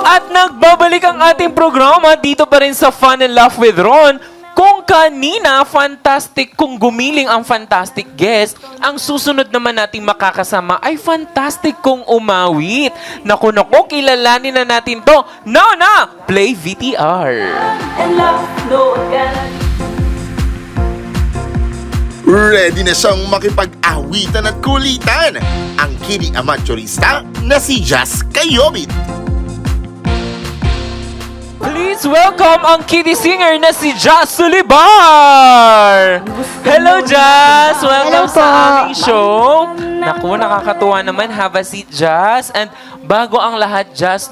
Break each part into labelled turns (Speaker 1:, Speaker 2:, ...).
Speaker 1: At nagbabalik ang ating programa dito pa rin sa Fun and Laugh with Ron. Kung kanina, fantastic kung gumiling ang fantastic guest, ang susunod naman nating makakasama ay fantastic kung umawit. Naku, kilalanin na natin to. Now na, play VTR.
Speaker 2: Ready na siyang makipag-awitan at kulitan ang kiddie amateurista na si Jazz Kayobit.
Speaker 1: Please welcome ang kiddie singer na si Jazz Sulibar! Hello, Jazz! Welcome
Speaker 3: Hello
Speaker 1: sa
Speaker 3: po.
Speaker 1: aming show. Naku, nakakatuwa naman. Have a seat, Jazz. And bago ang lahat, Jazz,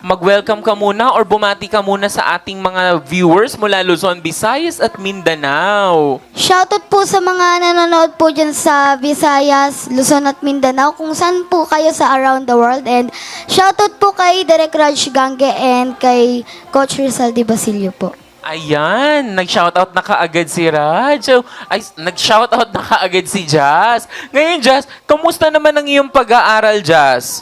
Speaker 1: mag-welcome ka muna or bumati ka muna sa ating mga viewers mula Luzon, Visayas at Mindanao.
Speaker 3: Shoutout po sa mga nanonood po dyan sa Visayas, Luzon at Mindanao, kung saan po kayo sa around the world. And shoutout po kay Direk Raj Gange and kay Coach Rizal Di Basilio po.
Speaker 1: Ayan, nag-shoutout na kaagad si Raj. Nag-shoutout na kaagad si Jazz. Ngayon, Jazz, kamusta naman ang iyong pag-aaral, Jazz?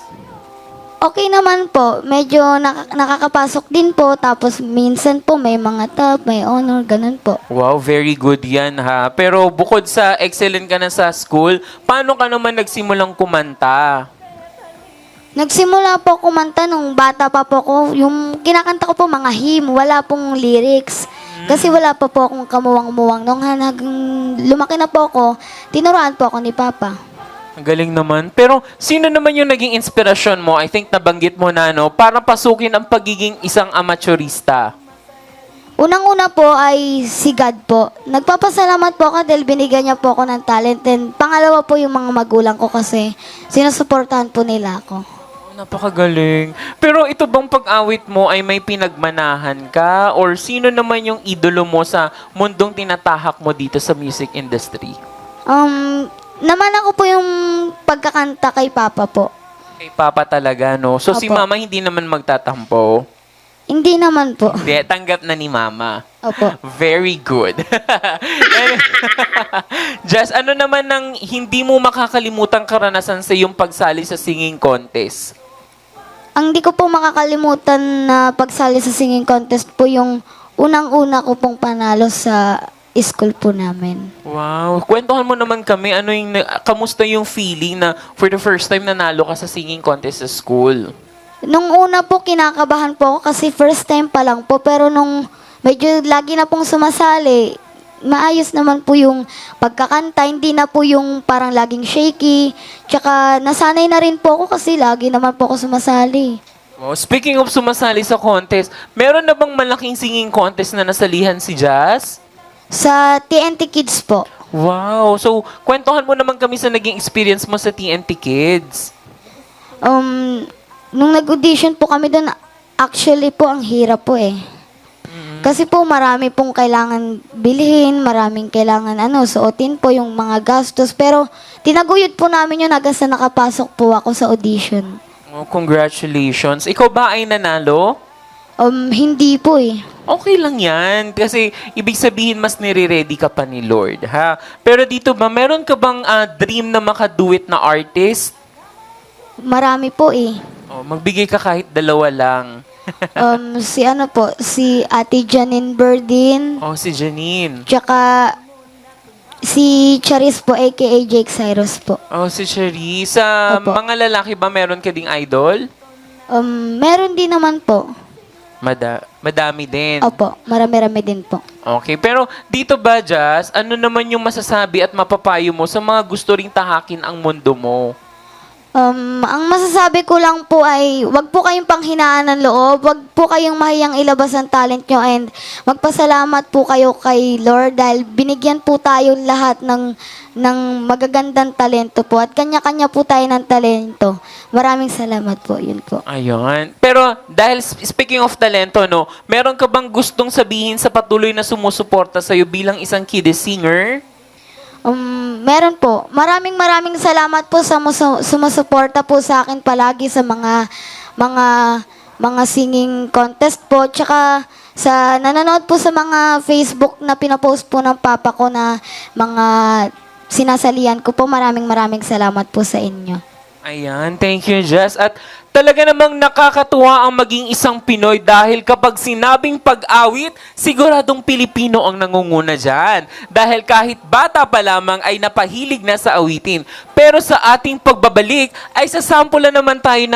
Speaker 3: Okay naman po, medyo nakakapasok din po, tapos minsan po may mga top, may honor, ganun po.
Speaker 1: Wow, very good yan ha. Pero bukod sa excellent ka na sa school, paano ka naman nagsimulang kumanta?
Speaker 3: Nagsimula po kumanta nung bata pa po ko. Yung kinakanta ko po mga hymn, wala pong lyrics. Kasi wala pa po akong kamuwang-muwang. Nung lumaki na po ako, tinuruan po ako ni Papa.
Speaker 1: Ang galing naman. Pero sino naman yung naging inspirasyon mo? I think nabanggit mo na, no? Para pasukin ang pagiging isang amateurista.
Speaker 3: Unang-una po ay si God po. Nagpapasalamat po ako dahil binigyan niya po ako ng talent. And pangalawa po yung mga magulang ko kasi sinusuportahan po nila ako.
Speaker 1: Napakagaling. Pero ito bang pag-awit mo ay may pinagmanahan ka? Or sino naman yung idolo mo sa mundong tinatahak mo dito sa music industry?
Speaker 3: Naman ako po yung pagkakanta kay Papa po.
Speaker 1: Kay Papa talaga, no? So si
Speaker 3: Opo.
Speaker 1: Mama hindi naman magtatampo.
Speaker 3: Hindi naman po.
Speaker 1: Hindi, tanggap na ni Mama.
Speaker 3: Opo.
Speaker 1: Very good. Jazz, ano naman ang hindi mo makakalimutang karanasan sa iyong pagsali sa singing contest?
Speaker 3: Ang di ko po makakalimutan na pagsali sa singing contest po yung unang-una ko pong panalo sa school po namin.
Speaker 1: Wow. Kwentuhan mo naman kami, kamusta yung feeling na for the first time nanalo ka sa singing contest sa school?
Speaker 3: Nung una po, kinakabahan po ako kasi first time pa lang po. Pero nung medyo lagi na pong sumasali, maayos naman po yung pagkakanta. Hindi na po yung parang laging shaky. Tsaka nasanay na rin po ako kasi lagi naman po ako sumasali.
Speaker 1: Wow. Speaking of sumasali sa contest, meron na bang malaking singing contest na nasalihan si Jazz?
Speaker 3: Sa TNT Kids po.
Speaker 1: Wow. So, kwentuhan mo naman kami sa naging experience mo sa TNT Kids.
Speaker 3: Nung nag-audition po kami doon, actually po, ang hirap po eh. Kasi po, marami pong kailangan bilhin, maraming kailangan suotin po yung mga gastos. Pero, tinaguyod po namin yun hanggang sa nakapasok po ako sa audition.
Speaker 1: Oh, congratulations. Ikaw ba ay nanalo?
Speaker 3: Hindi po eh.
Speaker 1: Okay lang yan. Kasi, ibig sabihin, mas nire-ready ka pa ni Lord, ha? Pero dito ba, meron ka bang dream na makaduet na artist?
Speaker 3: Marami po eh.
Speaker 1: Oh, magbigay ka kahit dalawa lang.
Speaker 3: Si Ate Janine Berdin,
Speaker 1: Oh, si Janine.
Speaker 3: tsaka si Charis po, aka Jake Cyrus po.
Speaker 1: Oh, si Cherie. Sa
Speaker 3: Opo.
Speaker 1: mga lalaki ba, meron ka ding idol?
Speaker 3: Meron din naman po.
Speaker 1: Madami din.
Speaker 3: Opo, marami-rami din po.
Speaker 1: Okay, pero dito ba, Jazz, ano naman yung masasabi at mapapayo mo sa mga gusto ring tahakin ang mundo mo?
Speaker 3: Ang masasabi ko lang po ay wag po kayong panghinaan ng loob, wag po kayong mahiyang ilabas ang talent nyo, and magpasalamat po kayo kay Lord dahil binigyan po tayo lahat ng magagandang talento po at kanya-kanya po tayo ng talento. Maraming salamat po, yun po.
Speaker 1: Ayun. Pero dahil speaking of talento, no, meron ka bang gustong sabihin sa patuloy na sumusuporta sa'yo bilang isang kiddie singer?
Speaker 3: Meron po. Maraming salamat po sa sumusuporta po sa akin palagi sa mga singing contest po. Tsaka sa nanonood po sa mga Facebook na pinapost po ng papa ko na mga sinasalian ko po. Maraming salamat po sa inyo.
Speaker 1: Ayan, thank you, Jess. At talaga namang nakakatuwa ang maging isang Pinoy dahil kapag sinabing pag-awit, siguradong Pilipino ang nangunguna dyan. Dahil kahit bata pa lamang ay napahilig na sa awitin. Pero sa ating pagbabalik ay sasampulan naman tayo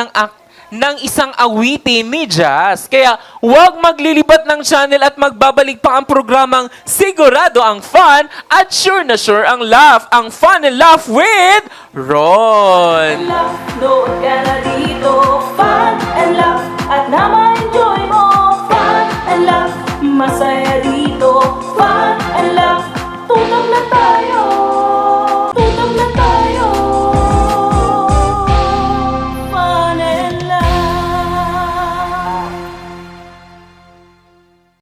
Speaker 1: ng isang awitin ni Jazz. Kaya huwag maglilipat ng channel at magbabalik pa ang programang sigurado ang fun at sure na sure ang laugh. Ang Fun and Laugh with Ron.